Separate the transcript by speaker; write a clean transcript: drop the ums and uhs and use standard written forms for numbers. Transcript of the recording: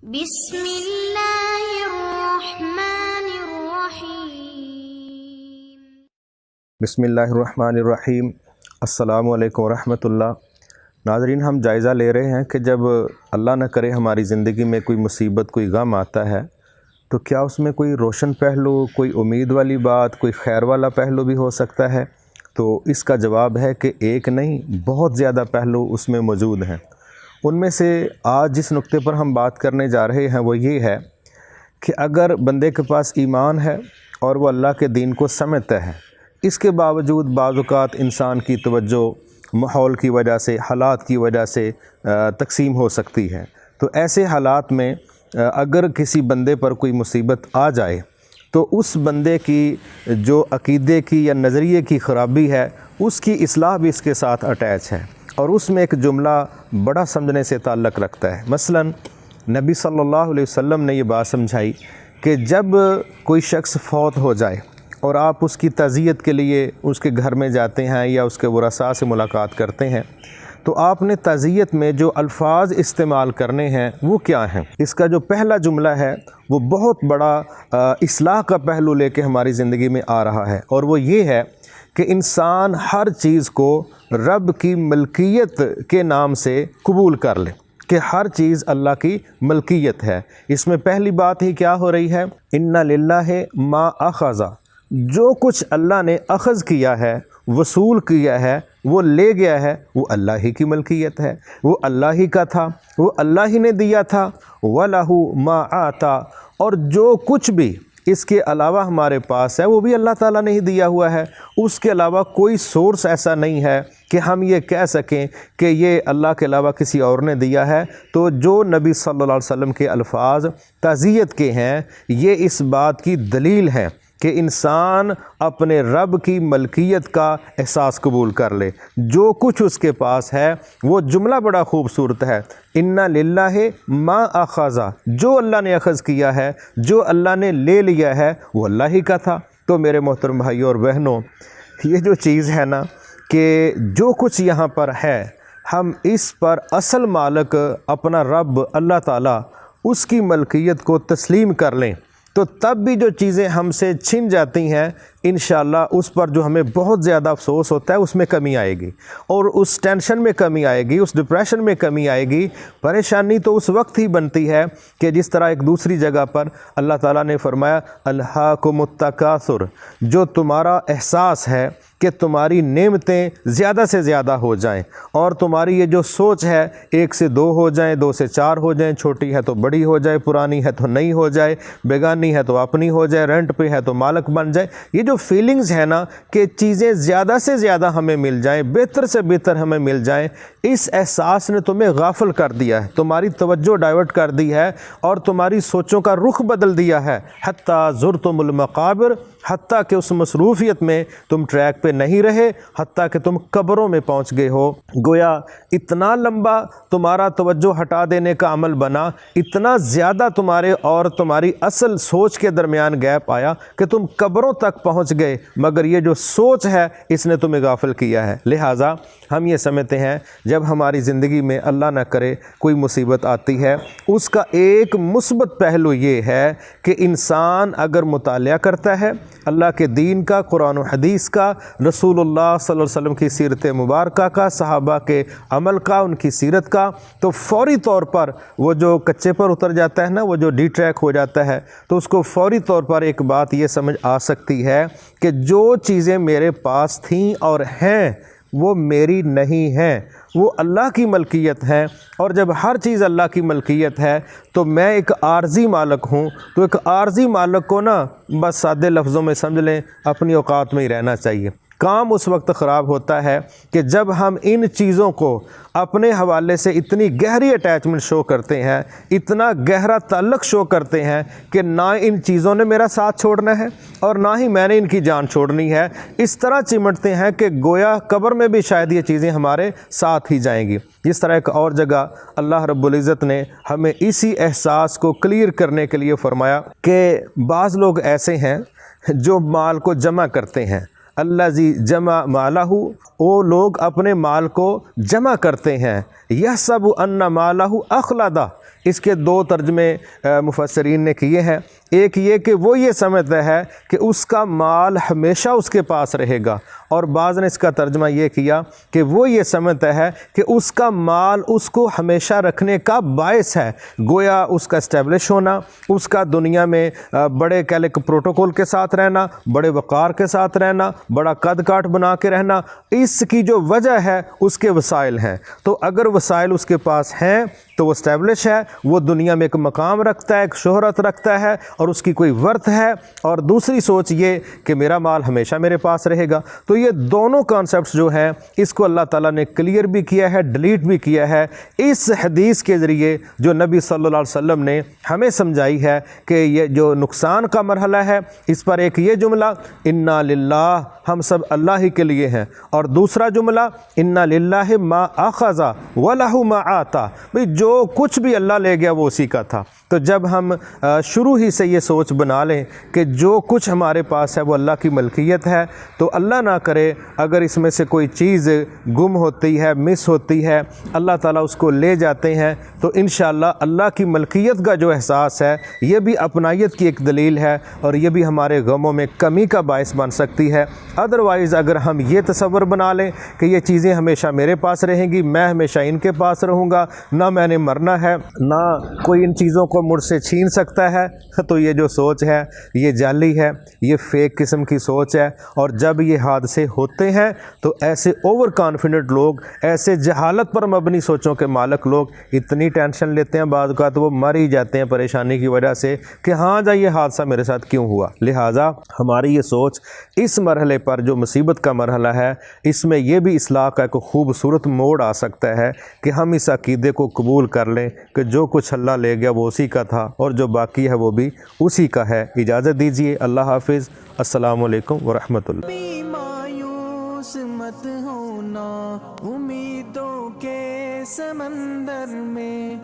Speaker 1: بسم اللہ الرحمن الرحیم۔
Speaker 2: بسم اللہ الرحمن الرحیم۔ السلام علیکم ورحمۃ اللہ۔ ناظرین، ہم جائزہ لے رہے ہیں کہ جب اللہ نہ کرے ہماری زندگی میں کوئی مصیبت، کوئی غم آتا ہے تو کیا اس میں کوئی روشن پہلو، کوئی امید والی بات، کوئی خیر والا پہلو بھی ہو سکتا ہے؟ تو اس کا جواب ہے کہ ایک نہیں، بہت زیادہ پہلو اس میں موجود ہیں۔ ان میں سے آج جس نقطے پر ہم بات کرنے جا رہے ہیں وہ یہ ہے کہ اگر بندے کے پاس ایمان ہے اور وہ اللہ کے دین کو سمجھتا ہے، اس کے باوجود بعض اوقات انسان کی توجہ ماحول کی وجہ سے، حالات کی وجہ سے تقسیم ہو سکتی ہے۔ تو ایسے حالات میں اگر کسی بندے پر کوئی مصیبت آ جائے تو اس بندے کی جو عقیدے کی یا نظریے کی خرابی ہے، اس کی اصلاح بھی اس کے ساتھ اٹیچ ہے، اور اس میں ایک جملہ بڑا سمجھنے سے تعلق رکھتا ہے۔ مثلا نبی صلی اللہ علیہ وسلم نے یہ بات سمجھائی کہ جب کوئی شخص فوت ہو جائے اور آپ اس کی تعزیت کے لیے اس کے گھر میں جاتے ہیں یا اس کے ورثاء سے ملاقات کرتے ہیں، تو آپ نے تعزیت میں جو الفاظ استعمال کرنے ہیں وہ کیا ہیں؟ اس کا جو پہلا جملہ ہے وہ بہت بڑا اصلاح کا پہلو لے کے ہماری زندگی میں آ رہا ہے، اور وہ یہ ہے کہ انسان ہر چیز کو رب کی ملکیت کے نام سے قبول کر لے، کہ ہر چیز اللہ کی ملکیت ہے۔ اس میں پہلی بات ہی کیا ہو رہی ہے؟ ان للہ ما اخذ، جو کچھ اللہ نے اخذ کیا ہے، وصول کیا ہے، وہ لے گیا ہے، وہ اللہ ہی کی ملکیت ہے، وہ اللہ ہی کا تھا، وہ اللہ ہی نے دیا تھا۔ وَلَهُ مَا آتا، اور جو کچھ بھی اس کے علاوہ ہمارے پاس ہے وہ بھی اللہ تعالیٰ نے ہی دیا ہوا ہے۔ اس کے علاوہ کوئی سورس ایسا نہیں ہے کہ ہم یہ کہہ سکیں کہ یہ اللہ کے علاوہ کسی اور نے دیا ہے۔ تو جو نبی صلی اللہ علیہ وسلم کے الفاظ تعزیت کے ہیں، یہ اس بات کی دلیل ہے کہ انسان اپنے رب کی ملکیت کا احساس قبول کر لے۔ جو کچھ اس کے پاس ہے، وہ جملہ بڑا خوبصورت ہے، ان للہ ما اخذ، جو اللہ نے اخذ کیا ہے، جو اللہ نے لے لیا ہے، وہ اللہ ہی کا تھا۔ تو میرے محترم بھائیوں اور بہنوں، یہ جو چیز ہے نا کہ جو کچھ یہاں پر ہے، ہم اس پر اصل مالک اپنا رب اللہ تعالیٰ، اس کی ملکیت کو تسلیم کر لیں، تو تب بھی جو چیزیں ہم سے چھن جاتی ہیں، انشاءاللہ اس پر جو ہمیں بہت زیادہ افسوس ہوتا ہے، اس میں کمی آئے گی، اور اس ٹینشن میں کمی آئے گی، اس ڈپریشن میں کمی آئے گی۔ پریشانی تو اس وقت ہی بنتی ہے کہ جس طرح ایک دوسری جگہ پر اللہ تعالیٰ نے فرمایا الہاکم التکاثر، جو تمہارا احساس ہے کہ تمہاری نعمتیں زیادہ سے زیادہ ہو جائیں، اور تمہاری یہ جو سوچ ہے 1 سے 2 ہو جائیں، 2 سے 4 ہو جائیں، چھوٹی ہے تو بڑی ہو جائے، پرانی ہے تو نئی ہو جائے، بیگانی ہے تو اپنی ہو جائے، رینٹ پہ ہے تو مالک بن جائے، یہ جو فیلنگز ہے نا کہ چیزیں زیادہ سے زیادہ ہمیں مل جائیں، بہتر سے بہتر ہمیں مل جائیں، اس احساس نے تمہیں غافل کر دیا ہے، تمہاری توجہ ڈائیورٹ کر دی ہے، اور تمہاری سوچوں کا رخ بدل دیا ہے۔ حتیٰ زرتم المقابر، حتیٰ کہ اس مصروفیت میں تم ٹریک پہ نہیں رہے، حتیٰ کہ تم قبروں میں پہنچ گئے ہو۔ گویا اتنا لمبا تمہارا توجہ ہٹا دینے کا عمل بنا، اتنا زیادہ تمہارے اور تمہاری اصل سوچ کے درمیان گیپ آیا کہ تم قبروں تک پہنچ گئے، مگر یہ جو سوچ ہے اس نے تمہیں غافل کیا ہے۔ لہٰذا ہم یہ سمجھتے ہیں جب ہماری زندگی میں اللہ نہ کرے کوئی مصیبت آتی ہے، اس کا ایک مثبت پہلو یہ ہے کہ انسان اگر مطالعہ کرتا ہے اللہ کے دین کا، قرآن و حدیث کا، رسول اللہ صلی اللہ علیہ وسلم کی سیرت مبارکہ کا، صحابہ کے عمل کا، ان کی سیرت کا، تو فوری طور پر وہ جو کچے پر اتر جاتا ہے نا، وہ جو ڈی ٹریک ہو جاتا ہے، تو اس کو فوری طور پر ایک بات یہ سمجھ آ سکتی ہے کہ جو چیزیں میرے پاس تھیں اور ہیں وہ میری نہیں ہیں، وہ اللہ کی ملکیت ہیں، اور جب ہر چیز اللہ کی ملکیت ہے تو میں ایک عارضی مالک ہوں۔ تو ایک عارضی مالک کو نا بس سادے لفظوں میں سمجھ لیں، اپنی اوقات میں ہی رہنا چاہیے۔ کام اس وقت خراب ہوتا ہے کہ جب ہم ان چیزوں کو اپنے حوالے سے اتنی گہری اٹیچمنٹ شو کرتے ہیں، اتنا گہرا تعلق شو کرتے ہیں کہ نہ ان چیزوں نے میرا ساتھ چھوڑنا ہے اور نہ ہی میں نے ان کی جان چھوڑنی ہے۔ اس طرح چمٹتے ہیں کہ گویا قبر میں بھی شاید یہ چیزیں ہمارے ساتھ ہی جائیں گی۔ جس طرح ایک اور جگہ اللہ رب العزت نے ہمیں اسی احساس کو کلیئر کرنے کے لیے فرمایا کہ بعض لوگ ایسے ہیں جو مال کو جمع کرتے ہیں، الذی جمع مالہ، وہ لوگ اپنے مال کو جمع کرتے ہیں، یحسب ان مالہ اخلدہ، اس کے دو ترجمے مفسرین نے کیے ہیں۔ ایک یہ کہ وہ یہ سمجھتا ہے کہ اس کا مال ہمیشہ اس کے پاس رہے گا، اور بعض نے اس کا ترجمہ یہ کیا کہ وہ یہ سمجھتا ہے کہ اس کا مال اس کو ہمیشہ رکھنے کا باعث ہے، گویا اس کا اسٹیبلش ہونا، اس کا دنیا میں بڑے پروٹوکول کے ساتھ رہنا، بڑے وقار کے ساتھ رہنا، بڑا قد کاٹ بنا کے رہنا، اس کی جو وجہ ہے اس کے وسائل ہیں۔ تو اگر وسائل اس کے پاس ہیں تو وہ اسٹیبلش ہے، وہ دنیا میں ایک مقام رکھتا ہے، ایک شہرت رکھتا ہے، اور اس کی کوئی ورتھ ہے۔ اور دوسری سوچ یہ کہ میرا مال ہمیشہ میرے پاس رہے گا۔ تو یہ دونوں کانسیپٹس جو ہیں اس کو اللہ تعالیٰ نے کلیئر بھی کیا ہے، ڈیلیٹ بھی کیا ہے اس حدیث کے ذریعے جو نبی صلی اللہ علیہ وسلم نے ہمیں سمجھائی ہے کہ یہ جو نقصان کا مرحلہ ہے اس پر ایک یہ جملہ انا للہ، ہم سب اللہ ہی کے لیے ہیں، اور دوسرا جملہ انا للہ ما اخذ ولہ ما آتا، بھئی جو کچھ بھی اللہ لے گیا وہ اسی کا تھا۔ تو جب ہم شروع ہی سے یہ سوچ بنا لیں کہ جو کچھ ہمارے پاس ہے وہ اللہ کی ملکیت ہے، تو اللہ نہ کرے اگر اس میں سے کوئی چیز گم ہوتی ہے، مس ہوتی ہے، اللہ تعالیٰ اس کو لے جاتے ہیں، تو انشاءاللہ اللہ کی ملکیت کا جو احساس ہے یہ بھی اپنائیت کی ایک دلیل ہے، اور یہ بھی ہمارے غموں میں کمی کا باعث بن سکتی ہے۔ ادروائز اگر ہم یہ تصور بنا لیں کہ یہ چیزیں ہمیشہ میرے پاس رہیں گی، میں ہمیشہ ان کے پاس رہوں گا، نہ میں نے مرنا ہے، نہ کوئی ان چیزوں کو مجھ سے چھین سکتا ہے، تو یہ جو سوچ ہے یہ جعلی ہے، یہ فیک قسم کی سوچ ہے۔ اور جب یہ حادثے ہوتے ہیں تو ایسے اوور کانفیڈنٹ لوگ، ایسے جہالت پر مبنی سوچوں کے مالک لوگ اتنی ٹینشن لیتے ہیں، بعض اوقات وہ مر ہی جاتے ہیں پریشانی کی وجہ سے کہ ہاں جا یہ حادثہ میرے ساتھ کیوں ہوا۔ لہٰذا ہماری یہ سوچ اس مرحلے پر جو مصیبت کا مرحلہ ہے اس میں یہ بھی اصلاح کا ایک خوبصورت موڑ آ سکتا ہے کہ ہم اس عقیدے کو قبول کر لیں کہ جو کچھ اللہ لے گیا وہ اسی کا تھا، اور جو باقی ہے وہ بھی اسی کا ہے۔ اجازت دیجیے، اللہ حافظ، السلام علیکم ورحمۃ اللہ۔
Speaker 3: مایوس مت ہونا امیدوں کے سمندر میں